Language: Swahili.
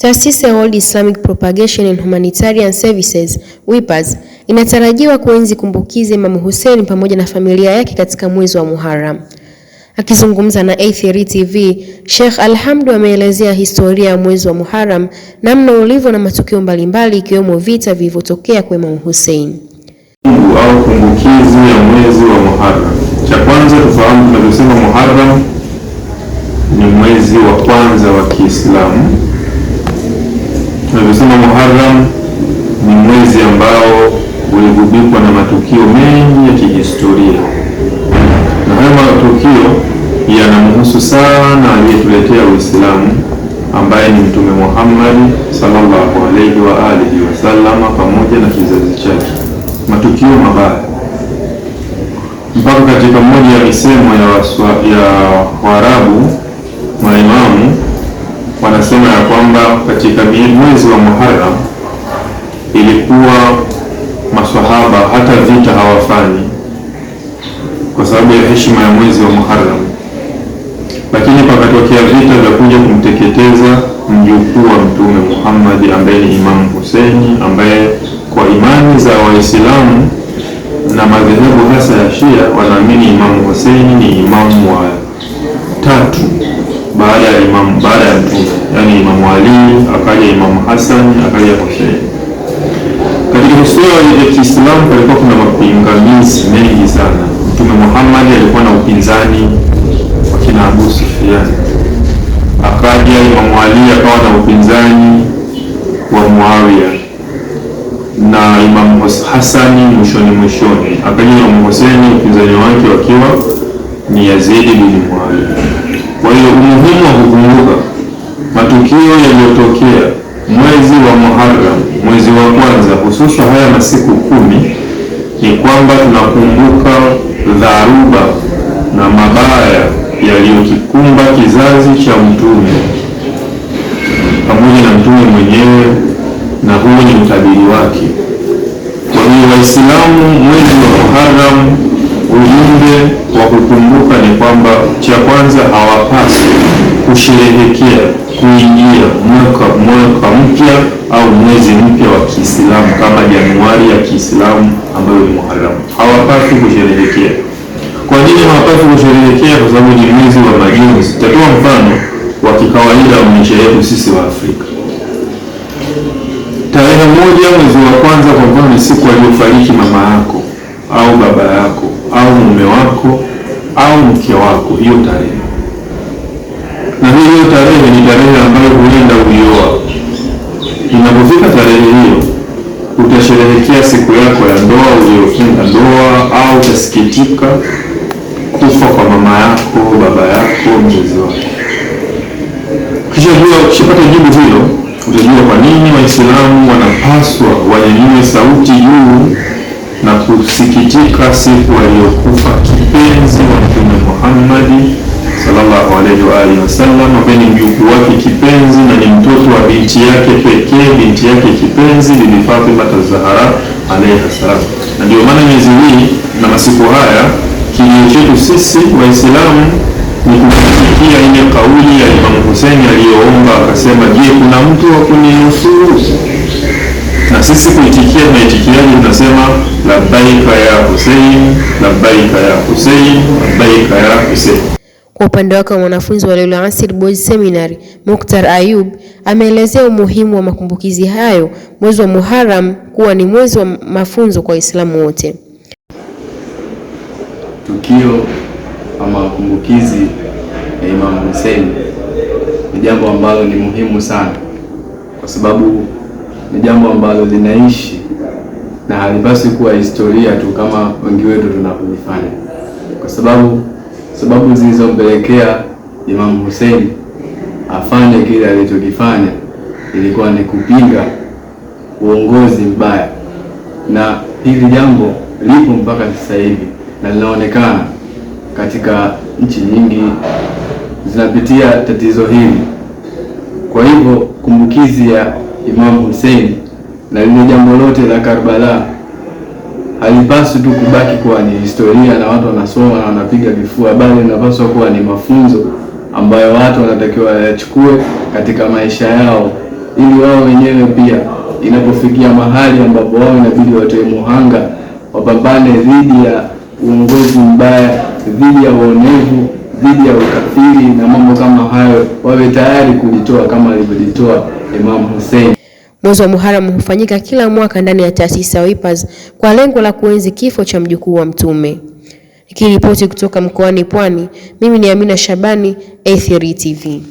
Taasisi ya World Islamic Propagation and Humanitarian Services, WIPAS, inatarajiwa kuenzi kumbukizi Imam Hussein pamoja na familia yake katika mwezi wa Muharram. Akizungumza na A3 TV, Sheikh Alhamdu ameelezea historia ya mwezi wa Muharram, namna ulivyo na matukio mbalimbali ikiwemo vita vilivyotokea kwa Imam Hussein. Au kumbukizi ya mwezi wa Muharram. Cha kwanza tufahamu, tunasema Muharram ni mwezi wa kwanza wa Kiislamu. Tunasema Muharram ni mwezi ambao uligubikwa na matukio mengi ya kihistoria, na haya matukio yanamhusu sana aliyetuletea Uislamu ambaye ni Mtume Muhammad sallallahu alaihi wa alihi wasallam pamoja na kizazi chake. Matukio mabaya mpaka katika moja ya misemo ya Waarabu, maimamu wanasema ya kwamba katika mwezi wa Muharram ilikuwa maswahaba hata vita hawafanyi kwa sababu ya heshima ya mwezi wa Muharram, lakini pakatokea vita vya kuja kumteketeza mjukuu wa Mtume Muhammad ambaye ni Imam Hussein, ambaye kwa imani za Waislamu na madhehebu hasa ya Shia wanaamini Imam Hussein ni imamu wa tatu baada ya Mtume, yani Imam Ali, akaja Imam Hassan, akaja Hussein. Katika historia ya Kiislamu kulikuwa kuna mapingamizi mengi sana. Mtume Muhammad alikuwa na upinzani wa kina Abu Sufyan, akaja Imam Ali akawa na upinzani wa Muawiya, na Imam Hassan mwishoni akaja Imam Hussein upinzani wake wakiwa ni Yazid bin Muawiya. Kwa hiyo umuhimu wa kukumbuka matukio yaliyotokea mwezi wa Muharram, mwezi wa kwanza, hususan haya masiku 10, ni kwamba tunakumbuka dharuba na mabaya yaliyokikumba kizazi cha Mtume pamoja na Mtume mwenyewe, na huo ni utabiri wake. Kwa hiyo Waislamu, mwezi wa Muharram, ujumbe wa kukumbuka ni kwamba cha kwanza hawapaswi kusherehekea kuingia mwaka mpya au mwezi mpya wa Kiislamu kama Januari ya Kiislamu ambayo ni Muharram. Hawapaswi kusherehekea. Kwa nini hawapaswi kusherehekea? Kwa sababu ni mwezi wa majonzi. Tatoa mfano wa kikawaida wa maisha yetu sisi wa Afrika. Tarehe 1 mwezi wa kwanza kwa mfano ni siku aliyofariki mama yako au baba yako au mume wako au mke wako, hiyo tarehe. Na hiyo tarehe ni tarehe ambayo huenda uioa. Inapofika tarehe hiyo, utasherehekea siku yako ya ndoa uliyofunga ndoa, au utasikitika kufa kwa mama yako, baba yako, mzazi wako. Ukishapata jibu hilo, utajua kwa nini Waislamu wanapaswa wanyanyue sauti juu na kusikitika siku aliyokufa kipenzi wa Mtume Muhammad sallallahu alaihi wa alihi wasallam, ambaye ni mjukuu wake kipenzi na ni mtoto wa binti yake pekee, binti yake kipenzi Bibi Fatima az-Zahra alayha salam. Na ndio maana miezi hii na masiku haya kilio chetu sisi Waislamu ni kufikia ile kauli ya Imam Hussein aliyoomba akasema, je, kuna mtu wa kuninusuru? Na sisi kuitikia tunaitikiaje? Tunasema labbaika ya Hussein, labbaika ya Hussein, labbaika ya Hussein. Kwa upande wake, mwanafunzi wa Lailatul Asr Boys Seminary, Mukhtar Ayub, ameelezea umuhimu wa makumbukizi hayo mwezi wa Muharram kuwa ni mwezi wa mafunzo kwa Waislamu wote. Tukio ama kumbukizi ya Imam Hussein ni jambo ambalo ni muhimu sana, kwa sababu ni jambo ambalo linaishi na halipaswi kuwa historia tu kama wengi wetu tunavyofanya, kwa sababu zilizompelekea Imam Hussein afanye kile alichokifanya ilikuwa ni kupinga uongozi mbaya, na hili jambo lipo mpaka sasa hivi na linaonekana katika nchi nyingi zinapitia tatizo hili. Kwa hivyo kumbukizi ya Imam Hussein na lile jambo lote la Karbala halipaswi tu kubaki kuwa ni historia na watu wanasoma na wanapiga vifua, bali linapaswa kuwa ni mafunzo ambayo watu wanatakiwa yachukue katika maisha yao ili wao wenyewe pia inapofikia mahali ambapo wao inabidi watoe muhanga, wapambane dhidi ya uongozi mbaya, dhidi ya uonevu, dhidi ya ukafiri na mambo kama hayo, wawe tayari kujitoa kama alivyojitoa Imam Hussein. Mwezi wa Muharram hufanyika kila mwaka ndani ya taasisi ya Whippers kwa lengo la kuenzi kifo cha mjukuu wa Mtume. Nikiripoti kutoka mkoani Pwani, mimi ni Amina Shabani, A3 TV.